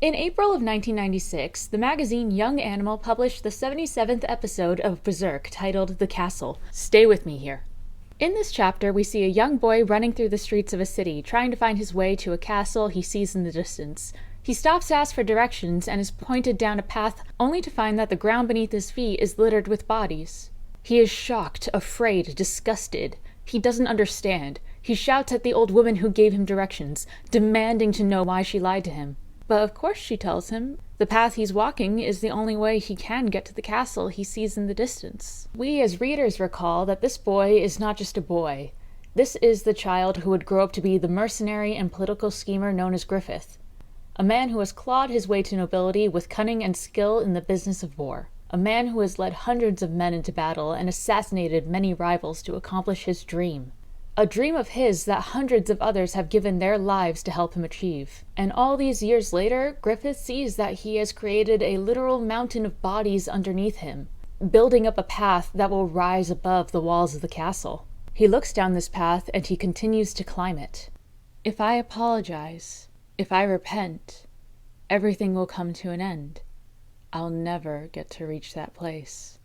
In April of 1996, the magazine Young Animal published the 77th episode of Berserk titled The Castle. Stay with me here. In this chapter, we see a young boy running through the streets of a city, trying to find his way to a castle he sees in the distance. He stops to ask for directions and is pointed down a path, only to find that the ground beneath his feet is littered with bodies. He is shocked, afraid, disgusted. He doesn't understand. He shouts at the old woman who gave him directions, demanding to know why she lied to him. But of course, she tells him, the path he's walking is the only way he can get to the castle he sees in the distance. We as readers recall that this boy is not just a boy. This is the child who would grow up to be the mercenary and political schemer known as Griffith. A man who has clawed his way to nobility with cunning and skill in the business of war. A man who has led hundreds of men into battle and assassinated many rivals to accomplish his dream. A dream of his that hundreds of others have given their lives to help him achieve. And all these years later, Griffith sees that he has created a literal mountain of bodies underneath him, building up a path that will rise above the walls of the castle. He looks down this path and he continues to climb it. If I apologize, if I repent, everything will come to an end. I'll never get to reach that place.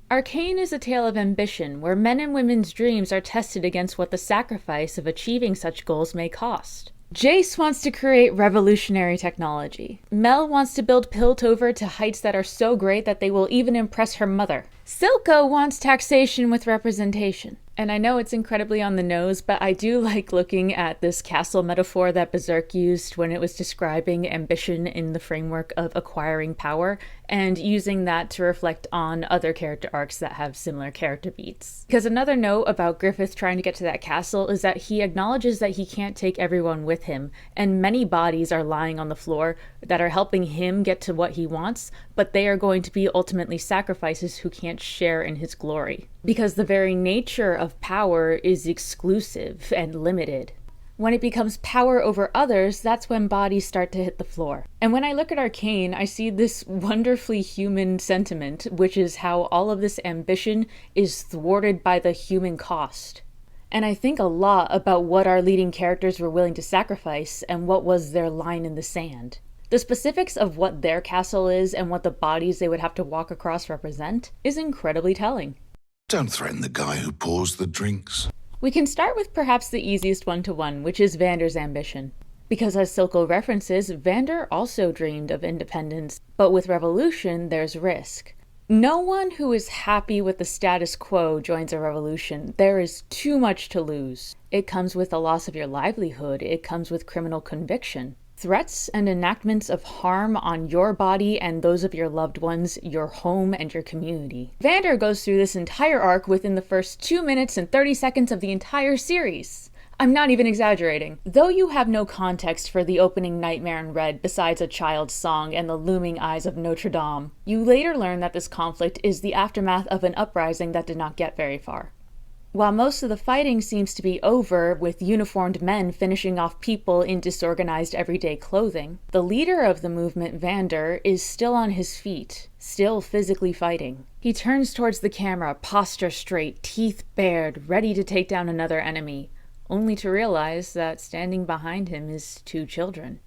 Arcane is a tale of ambition, where men and women's dreams are tested against what the sacrifice of achieving such goals may cost. Jayce wants to create revolutionary technology. Mel wants to build Piltover to heights that are so great that they will even impress her mother. Silco wants taxation with representation. And I know it's incredibly on the nose, but I do like looking at this castle metaphor that Berserk used when it was describing ambition in the framework of acquiring power, and using that to reflect on other character arcs that have similar character beats. Because another note about Griffith trying to get to that castle is that he acknowledges that he can't take everyone with him, and many bodies are lying on the floor that are helping him get to what he wants, but they are going to be ultimately sacrifices who can't share in his glory. Because the very nature of power is exclusive and limited. When it becomes power over others, that's when bodies start to hit the floor. And when I look at Arcane, I see this wonderfully human sentiment, which is how all of this ambition is thwarted by the human cost. And I think a lot about what our leading characters were willing to sacrifice and what was their line in the sand. The specifics of what their castle is and what the bodies they would have to walk across represent is incredibly telling. Don't threaten the guy who pours the drinks. We can start with perhaps the easiest one-to-one, which is Vander's ambition. Because as Silco references, Vander also dreamed of independence, but with revolution, there's risk. No one who is happy with the status quo joins a revolution. There is too much to lose. It comes with the loss of your livelihood. It comes with criminal conviction. Threats and enactments of harm on your body and those of your loved ones, your home, and your community. Vander goes through this entire arc within the first 2 minutes and 30 seconds of the entire series. I'm not even exaggerating. Though you have no context for the opening Nightmare in Red besides a child's song and the looming eyes of Notre Dame, you later learn that this conflict is the aftermath of an uprising that did not get very far. While most of the fighting seems to be over, with uniformed men finishing off people in disorganized everyday clothing, the leader of the movement, Vander, is still on his feet, still physically fighting. He turns towards the camera, posture straight, teeth bared, ready to take down another enemy, only to realize that standing behind him is 2 children.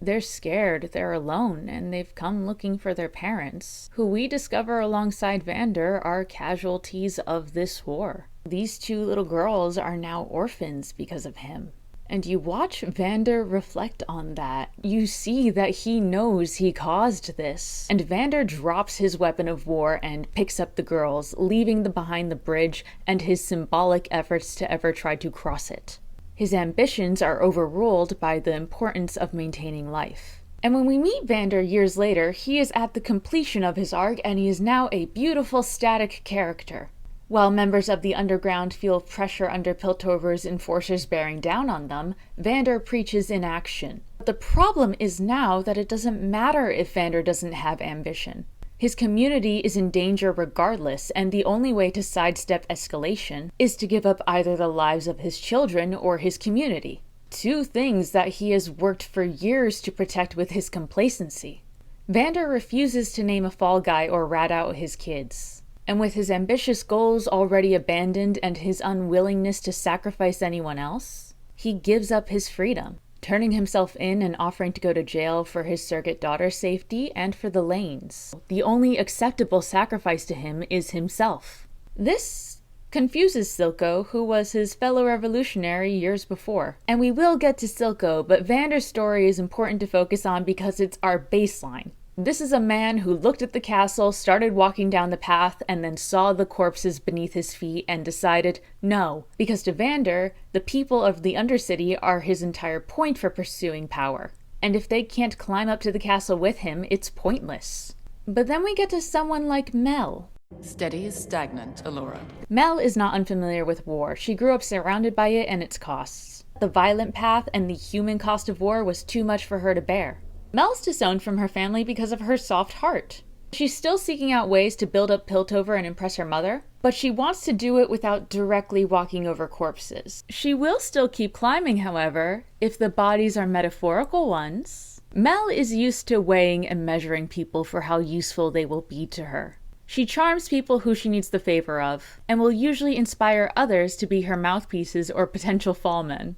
They're scared, they're alone, and they've come looking for their parents, who we discover alongside Vander are casualties of this war. These 2 little girls are now orphans because of him. And you watch Vander reflect on that. You see that he knows he caused this. And Vander drops his weapon of war and picks up the girls, leaving them behind the bridge and his symbolic efforts to ever try to cross it. His ambitions are overruled by the importance of maintaining life. And when we meet Vander years later, he is at the completion of his arc and he is now a beautiful static character. While members of the underground feel pressure under Piltover's enforcers bearing down on them, Vander preaches inaction. But the problem is now that it doesn't matter if Vander doesn't have ambition. His community is in danger regardless, and the only way to sidestep escalation is to give up either the lives of his children or his community. 2 things that he has worked for years to protect with his complacency. Vander refuses to name a fall guy or rat out his kids. And with his ambitious goals already abandoned and his unwillingness to sacrifice anyone else, he gives up his freedom. turning himself in and offering to go to jail for his surrogate daughter's safety and for the Lanes. The only acceptable sacrifice to him is himself. This confuses Silco, who was his fellow revolutionary years before. And we will get to Silco, but Vander's story is important to focus on because it's our baseline. This is a man who looked at the castle, started walking down the path, and then saw the corpses beneath his feet and decided no, because to Vander, the people of the Undercity are his entire point for pursuing power. And if they can't climb up to the castle with him, it's pointless. But then we get to someone like Mel. Steady is stagnant, Allura. Mel is not unfamiliar with war. She grew up surrounded by it and its costs. The violent path and the human cost of war was too much for her to bear. Mel's disowned from her family because of her soft heart. She's still seeking out ways to build up Piltover and impress her mother, but she wants to do it without directly walking over corpses. She will still keep climbing, however, if the bodies are metaphorical ones. Mel is used to weighing and measuring people for how useful they will be to her. She charms people who she needs the favor of, and will usually inspire others to be her mouthpieces or potential fallmen.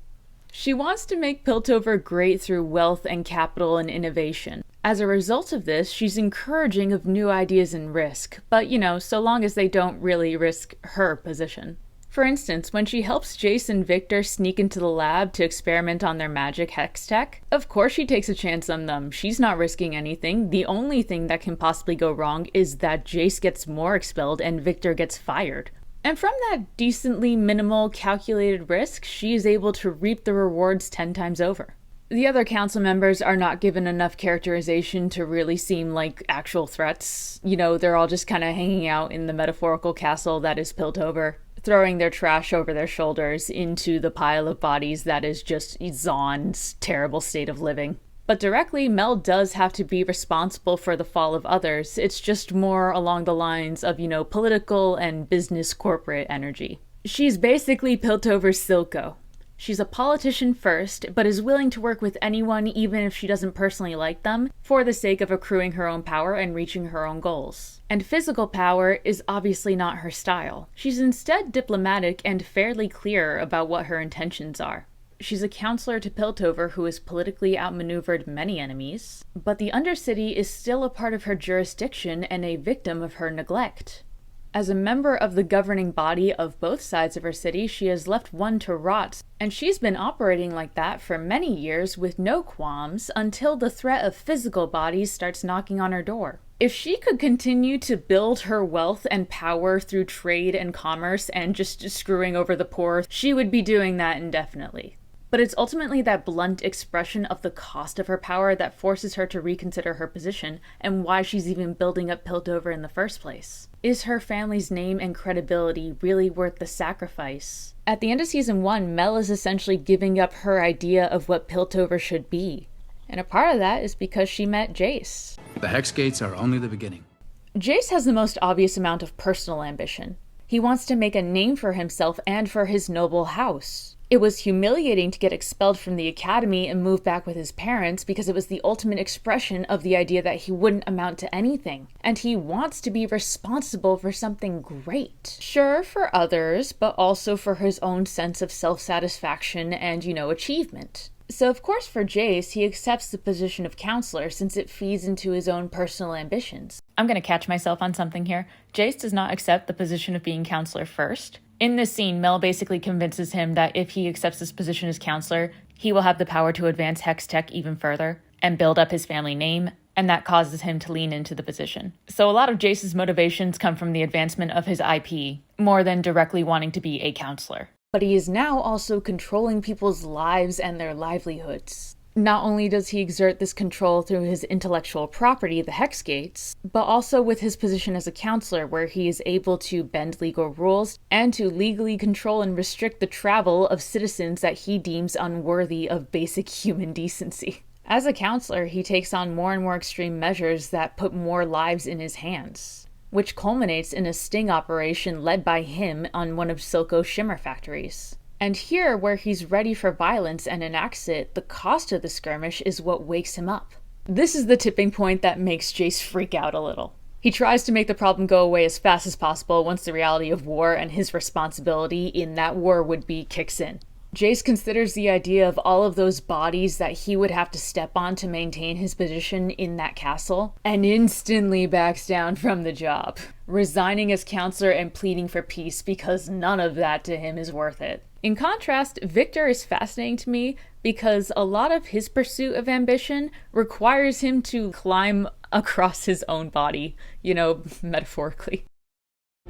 She wants to make Piltover great through wealth and capital and innovation. As a result of this, she's encouraging of new ideas and risk, but so long as they don't really risk her position. For instance, when she helps Jayce and Viktor sneak into the lab to experiment on their magic hex tech, of course she takes a chance on them. She's not risking anything. The only thing that can possibly go wrong is that Jayce gets more expelled and Viktor gets fired. And from that decently minimal calculated risk, she is able to reap the rewards 10 times over. The other council members are not given enough characterization to really seem like actual threats. They're all just kind of hanging out in the metaphorical castle that is Piltover, throwing their trash over their shoulders into the pile of bodies that is just Zaun's terrible state of living. But directly, Mel does have to be responsible for the fall of others. It's just more along the lines of, political and business corporate energy. She's basically Piltover's Silco. She's a politician first, but is willing to work with anyone even if she doesn't personally like them, for the sake of accruing her own power and reaching her own goals. And physical power is obviously not her style. She's instead diplomatic and fairly clear about what her intentions are. She's a counselor to Piltover who has politically outmaneuvered many enemies, but the Undercity is still a part of her jurisdiction and a victim of her neglect. As a member of the governing body of both sides of her city, she has left one to rot, and she's been operating like that for many years with no qualms until the threat of physical bodies starts knocking on her door. If she could continue to build her wealth and power through trade and commerce and just screwing over the poor, she would be doing that indefinitely. But it's ultimately that blunt expression of the cost of her power that forces her to reconsider her position and why she's even building up Piltover in the first place. Is her family's name and credibility really worth the sacrifice? At the end of Season 1, Mel is essentially giving up her idea of what Piltover should be. And a part of that is because she met Jayce. The Hex Gates are only the beginning. Jayce has the most obvious amount of personal ambition. He wants to make a name for himself and for his noble house. It was humiliating to get expelled from the academy and move back with his parents because it was the ultimate expression of the idea that he wouldn't amount to anything. And he wants to be responsible for something great. Sure, for others, but also for his own sense of self-satisfaction and, achievement. So of course for Jayce, he accepts the position of counselor since it feeds into his own personal ambitions. I'm gonna catch myself on something here. Jayce does not accept the position of being counselor first. In this scene, Mel basically convinces him that if he accepts this position as counselor, he will have the power to advance Hex Tech even further and build up his family name, and that causes him to lean into the position. So a lot of Jayce's motivations come from the advancement of his IP, more than directly wanting to be a counselor. But he is now also controlling people's lives and their livelihoods. Not only does he exert this control through his intellectual property, the Hex Gates, but also with his position as a counselor where he is able to bend legal rules and to legally control and restrict the travel of citizens that he deems unworthy of basic human decency. As a counselor, he takes on more and more extreme measures that put more lives in his hands, which culminates in a sting operation led by him on one of Silco's shimmer factories. And here, where he's ready for violence and enacts it, the cost of the skirmish is what wakes him up. This is the tipping point that makes Jayce freak out a little. He tries to make the problem go away as fast as possible once the reality of war and his responsibility in that war would be kicks in. Jayce considers the idea of all of those bodies that he would have to step on to maintain his position in that castle, and instantly backs down from the job, resigning as counselor and pleading for peace because none of that to him is worth it. In contrast, Viktor is fascinating to me because a lot of his pursuit of ambition requires him to climb across his own body, metaphorically.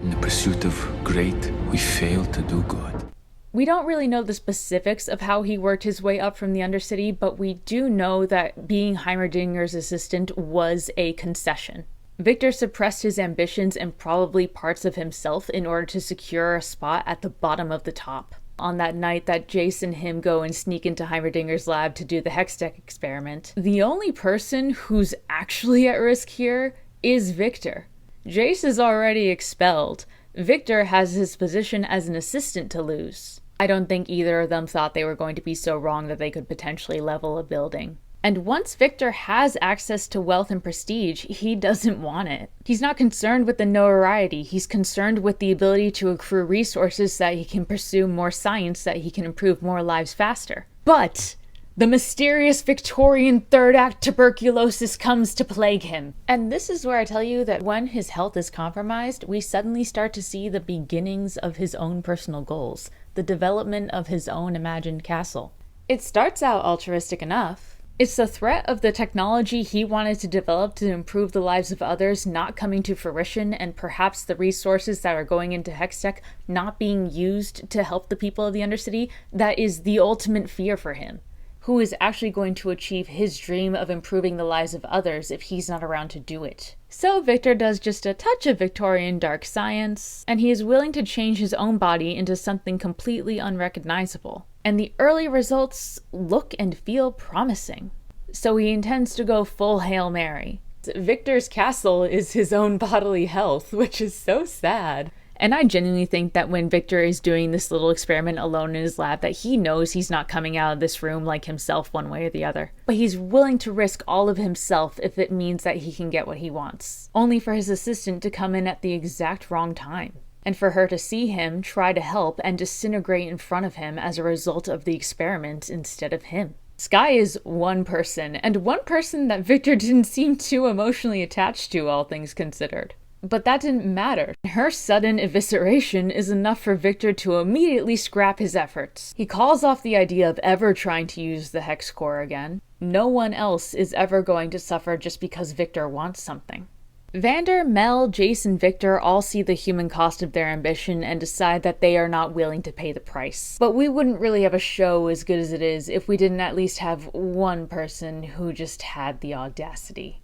In the pursuit of great, we fail to do good. We don't really know the specifics of how he worked his way up from the Undercity, but we do know that being Heimerdinger's assistant was a concession. Viktor suppressed his ambitions and probably parts of himself in order to secure a spot at the bottom of the top. On that night that Jayce and him go and sneak into Heimerdinger's lab to do the Hextech experiment, the only person who's actually at risk here is Viktor. Jayce is already expelled. Viktor has his position as an assistant to lose. I don't think either of them thought they were going to be so wrong that they could potentially level a building. And once Viktor has access to wealth and prestige, he doesn't want it. He's not concerned with the notoriety, he's concerned with the ability to accrue resources so that he can pursue more science, so that he can improve more lives faster. But the mysterious Victorian third act tuberculosis comes to plague him. And this is where I tell you that when his health is compromised, we suddenly start to see the beginnings of his own personal goals, the development of his own imagined castle. It starts out altruistic enough. It's the threat of the technology he wanted to develop to improve the lives of others not coming to fruition, and perhaps the resources that are going into Hextech not being used to help the people of the Undercity, that is the ultimate fear for him. Who is actually going to achieve his dream of improving the lives of others if he's not around to do it? So Viktor does just a touch of Victorian dark science, and he is willing to change his own body into something completely unrecognizable. And the early results look and feel promising. So he intends to go full Hail Mary. Viktor's castle is his own bodily health, which is so sad. And I genuinely think that when Viktor is doing this little experiment alone in his lab, that he knows he's not coming out of this room like himself one way or the other. But he's willing to risk all of himself if it means that he can get what he wants. Only for his assistant to come in at the exact wrong time. And for her to see him, try to help, and disintegrate in front of him as a result of the experiment instead of him. Skye is one person, and one person that Viktor didn't seem too emotionally attached to, all things considered. But that didn't matter. Her sudden evisceration is enough for Viktor to immediately scrap his efforts. He calls off the idea of ever trying to use the Hex Core again. No one else is ever going to suffer just because Viktor wants something. Vander, Mel, Jayce, and Viktor all see the human cost of their ambition and decide that they are not willing to pay the price. But we wouldn't really have a show as good as it is if we didn't at least have one person who just had the audacity.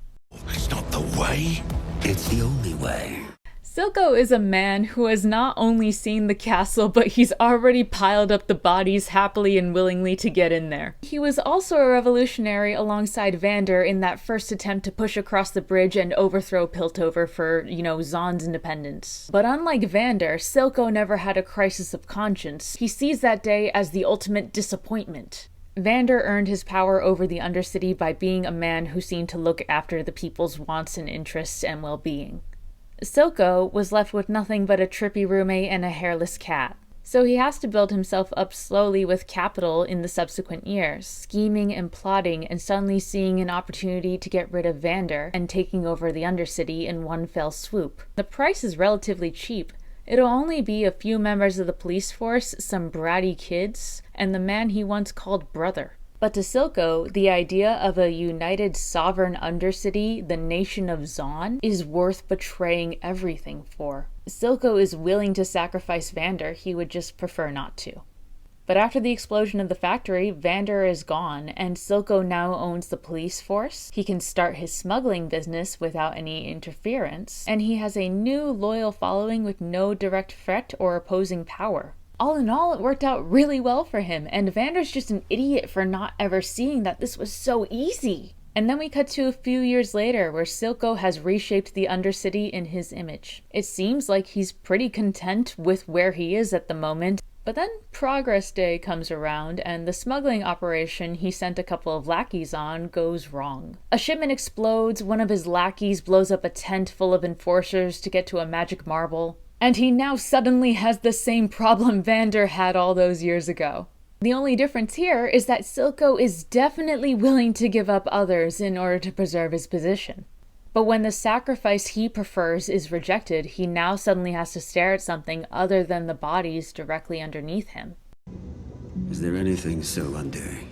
It's not the way. It's the only way. Silco is a man who has not only seen the castle, but he's already piled up the bodies happily and willingly to get in there. He was also a revolutionary alongside Vander in that first attempt to push across the bridge and overthrow Piltover for, Zahn's independence. But unlike Vander, Silco never had a crisis of conscience. He sees that day as the ultimate disappointment. Vander earned his power over the Undercity by being a man who seemed to look after the people's wants and interests and well-being. Silco was left with nothing but a trippy roommate and a hairless cat. So he has to build himself up slowly with capital in the subsequent years, scheming and plotting and suddenly seeing an opportunity to get rid of Vander and taking over the Undercity in one fell swoop. The price is relatively cheap. It'll only be a few members of the police force, some bratty kids, and the man he once called brother. But to Silco, the idea of a united sovereign Undercity, the nation of Zahn, is worth betraying everything for. Silco is willing to sacrifice Vander, he would just prefer not to. But after the explosion of the factory, Vander is gone, and Silco now owns the police force. He can start his smuggling business without any interference, and he has a new loyal following with no direct threat or opposing power. All in all, it worked out really well for him, and Vander's just an idiot for not ever seeing that this was so easy. And then we cut to a few years later, where Silco has reshaped the Undercity in his image. It seems like he's pretty content with where he is at the moment. But then Progress Day comes around, and the smuggling operation he sent a couple of lackeys on goes wrong. A shipment explodes, one of his lackeys blows up a tent full of enforcers to get to a magic marble, and he now suddenly has the same problem Vander had all those years ago. The only difference here is that Silco is definitely willing to give up others in order to preserve his position. But when the sacrifice he prefers is rejected, he now suddenly has to stare at something other than the bodies directly underneath him. Is there anything so undaring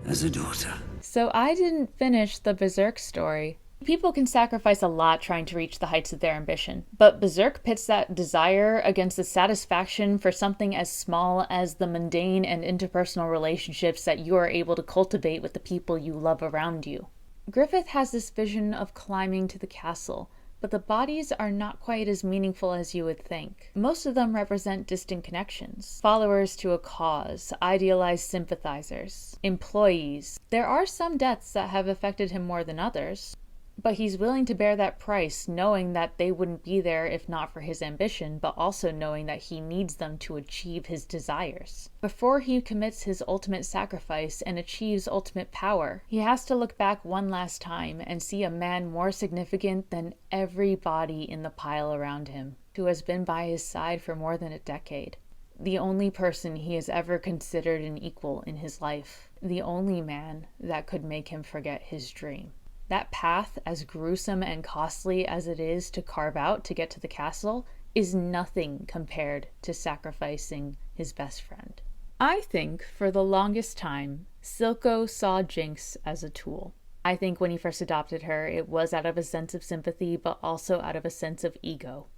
as a daughter? So I didn't finish the Berserk story. People can sacrifice a lot trying to reach the heights of their ambition, but Berserk pits that desire against the satisfaction for something as small as the mundane and interpersonal relationships that you are able to cultivate with the people you love around you. Griffith has this vision of climbing to the castle, but the bodies are not quite as meaningful as you would think. Most of them represent distant connections, followers to a cause, idealized sympathizers, employees. There are some deaths that have affected him more than others, but he's willing to bear that price, knowing that they wouldn't be there if not for his ambition, but also knowing that he needs them to achieve his desires. Before he commits his ultimate sacrifice and achieves ultimate power, he has to look back one last time and see a man more significant than every body in the pile around him, who has been by his side for more than a decade. The only person he has ever considered an equal in his life. The only man that could make him forget his dream. That path, as gruesome and costly as it is to carve out to get to the castle, is nothing compared to sacrificing his best friend. I think, for the longest time, Silco saw Jayce as a tool. I think when he first adopted her, it was out of a sense of sympathy, but also out of a sense of ego.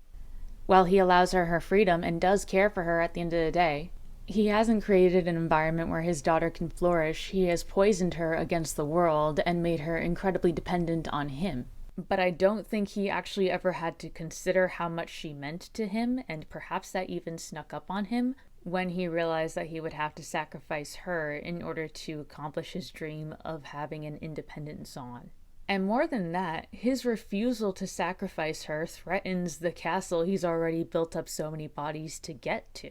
While he allows her freedom and does care for her at the end of the day, he hasn't created an environment where his daughter can flourish. He has poisoned her against the world and made her incredibly dependent on him. But I don't think he actually ever had to consider how much she meant to him, and perhaps that even snuck up on him when he realized that he would have to sacrifice her in order to accomplish his dream of having an independent Zon. And more than that, his refusal to sacrifice her threatens the castle he's already built up so many bodies to get to.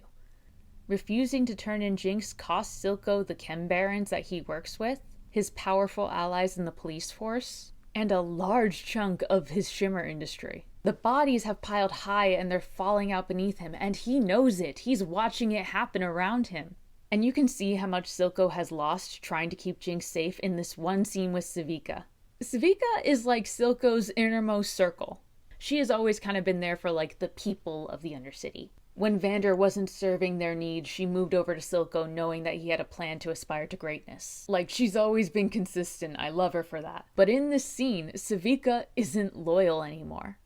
Refusing to turn in Jayce costs Silco the chem barons that he works with, his powerful allies in the police force, and a large chunk of his shimmer industry. The bodies have piled high and they're falling out beneath him, and he knows it. He's watching it happen around him. And you can see how much Silco has lost trying to keep Jayce safe in this one scene with Sevika. Sevika is like Silco's innermost circle. She has always kind of been there for like the people of the Undercity. When Vander wasn't serving their needs, she moved over to Silco knowing that he had a plan to aspire to greatness. Like, she's always been consistent. I love her for that. But in this scene, Sevika isn't loyal anymore.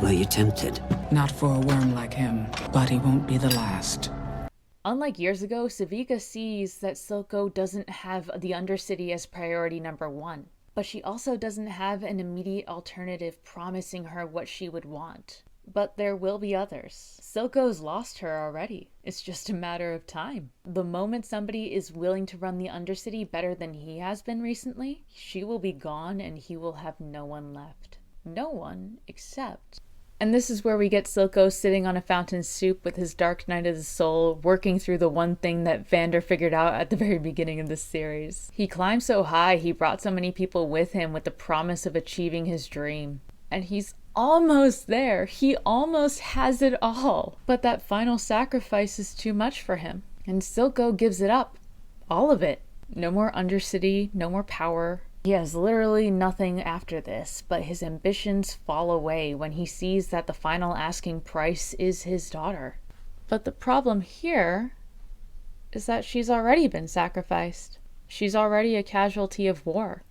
Were you tempted? Not for a worm like him, but he won't be the last. Unlike years ago, Sevika sees that Silco doesn't have the Undercity as priority number one. But she also doesn't have an immediate alternative promising her what she would want. But there will be others. Silco's lost her already. It's just a matter of time. The moment somebody is willing to run the Undercity better than he has been recently, she will be gone and he will have no one left. No one except... And this is where we get Silco sitting on a fountain soup with his dark night of the soul, working through the one thing that Vander figured out at the very beginning of this series. He climbed so high, he brought so many people with him with the promise of achieving his dream. And he's almost there. He almost has it all. But that final sacrifice is too much for him. And Silco gives it up. All of it. No more Undercity, no more power. He has literally nothing after this, but his ambitions fall away when he sees that the final asking price is his daughter. But the problem here is that she's already been sacrificed. She's already a casualty of war.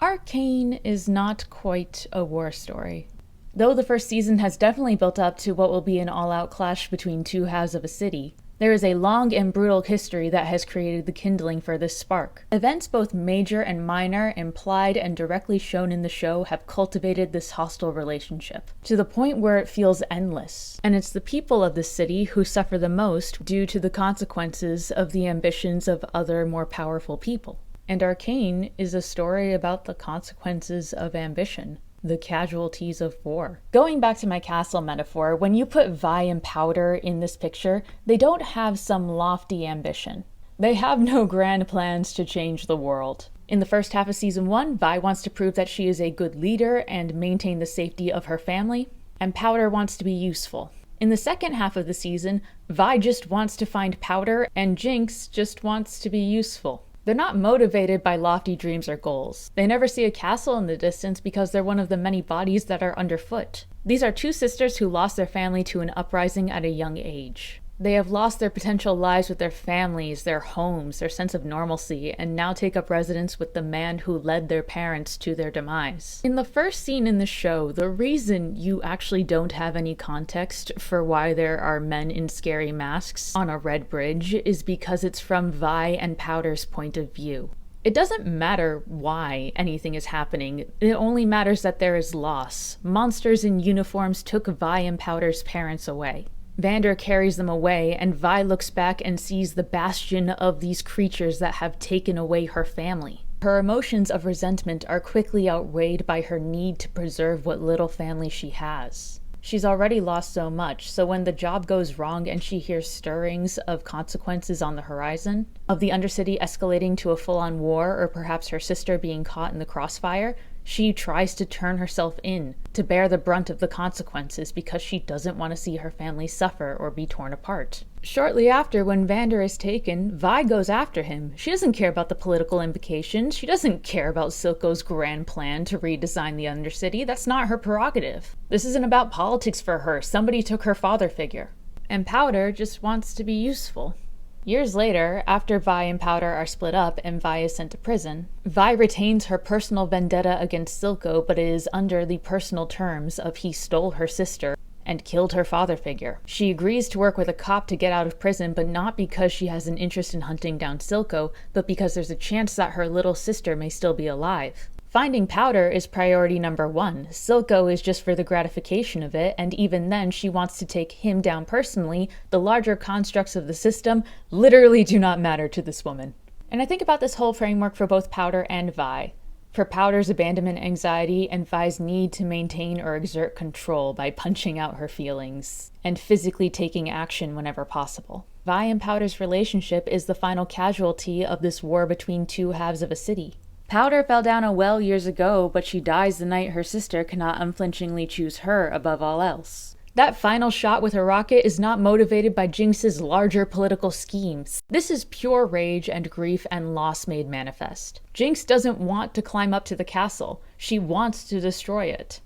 Arcane is not quite a war story. Though the first season has definitely built up to what will be an all-out clash between two halves of a city, there is a long and brutal history that has created the kindling for this spark. Events both major and minor, implied and directly shown in the show, have cultivated this hostile relationship, to the point where it feels endless. And it's the people of the city who suffer the most due to the consequences of the ambitions of other more powerful people. And Arcane is a story about the consequences of ambition, the casualties of war. Going back to my castle metaphor, when you put Vi and Powder in this picture, they don't have some lofty ambition. They have no grand plans to change the world. In the first half of season 1, Vi wants to prove that she is a good leader and maintain the safety of her family, and Powder wants to be useful. In the second half of the season, Vi just wants to find Powder, and Jinx just wants to be useful. They're not motivated by lofty dreams or goals. They never see a castle in the distance because they're one of the many bodies that are underfoot. These are two sisters who lost their family to an uprising at a young age. They have lost their potential lives with their families, their homes, their sense of normalcy, and now take up residence with the man who led their parents to their demise. In the first scene in the show, the reason you actually don't have any context for why there are men in scary masks on a red bridge is because it's from Vi and Powder's point of view. It doesn't matter why anything is happening, it only matters that there is loss. Monsters in uniforms took Vi and Powder's parents away. Vander carries them away, and Vi looks back and sees the bastion of these creatures that have taken away her family. Her emotions of resentment are quickly outweighed by her need to preserve what little family she has. She's already lost so much, so when the job goes wrong and she hears stirrings of consequences on the horizon, of the Undercity escalating to a full-on war or perhaps her sister being caught in the crossfire, she tries to turn herself in, to bear the brunt of the consequences because she doesn't want to see her family suffer or be torn apart. Shortly after, when Vander is taken, Vi goes after him. She doesn't care about the political implications. She doesn't care about Silco's grand plan to redesign the Undercity. That's not her prerogative. This isn't about politics for her. Somebody took her father figure. And Powder just wants to be useful. Years later, after Vi and Powder are split up and Vi is sent to prison, Vi retains her personal vendetta against Silco, but it is under the personal terms of he stole her sister and killed her father figure. She agrees to work with a cop to get out of prison, but not because she has an interest in hunting down Silco, but because there's a chance that her little sister may still be alive. Finding Powder is priority number one. Silco is just for the gratification of it, and even then she wants to take him down personally. The larger constructs of the system literally do not matter to this woman. And I think about this whole framework for both Powder and Vi. For Powder's abandonment anxiety and Vi's need to maintain or exert control by punching out her feelings and physically taking action whenever possible. Vi and Powder's relationship is the final casualty of this war between two halves of a city. Powder fell down a well years ago, but she dies the night her sister cannot unflinchingly choose her above all else. That final shot with a rocket is not motivated by Jinx's larger political schemes. This is pure rage and grief and loss made manifest. Jinx doesn't want to climb up to the castle. She wants to destroy it.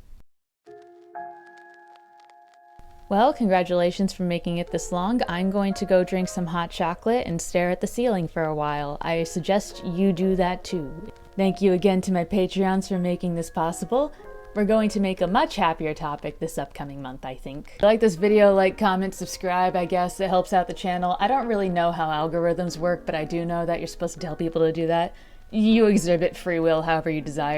Well, congratulations for making it this long. I'm going to go drink some hot chocolate and stare at the ceiling for a while. I suggest you do that too. Thank you again to my Patreons for making this possible. We're going to make a much happier topic this upcoming month, I think. If you like this video, like, comment, subscribe, I guess. It helps out the channel. I don't really know how algorithms work, but I do know that you're supposed to tell people to do that. You exhibit free will however you desire.